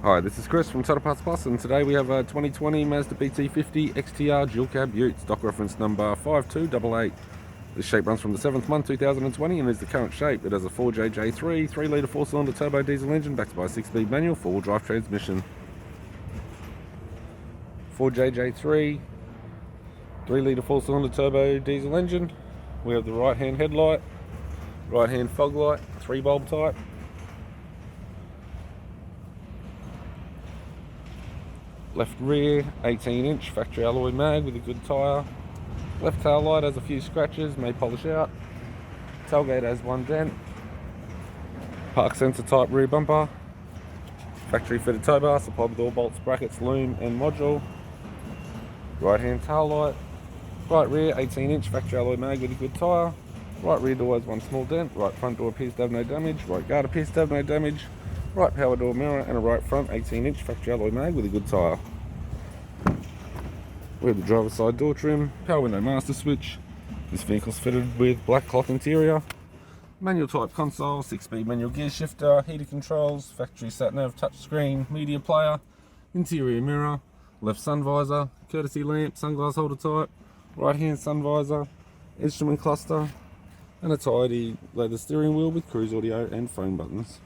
Hi, this is Chris from Total Parts Plus, and today we have a 2020 Mazda BT-50 XTR dual cab ute, stock reference number 5288. This shape runs from the 7th month 2020 and is the current shape. It has a 4JJ3 3-litre 4-cylinder turbo diesel engine backed by a 6-speed manual 4-wheel drive transmission. 4JJ3 3-litre 4-cylinder turbo diesel engine. We have the right hand headlight, right hand fog light, 3-bulb type. Left rear 18-inch factory alloy mag with a good tyre. Left tail light has a few scratches, may polish out. Tailgate has one dent. Park sensor type rear bumper. Factory fitted tow bar supplied with all bolts, brackets, loom and module. Right hand tail light. Right rear 18-inch factory alloy mag with a good tyre. Right rear door has one small dent. Right front door appears to have no damage. Right guard appears to have no damage. Right power door mirror and a right front 18-inch factory alloy mag with a good tyre. We have the driver's side door trim, power window master switch. This vehicle's fitted with black cloth interior, manual type console, 6-speed manual gear shifter, heater controls, factory sat nav touchscreen, media player, interior mirror, left sun visor, courtesy lamp, sunglass holder type, right hand sun visor, instrument cluster, and a tidy leather steering wheel with cruise audio and phone buttons.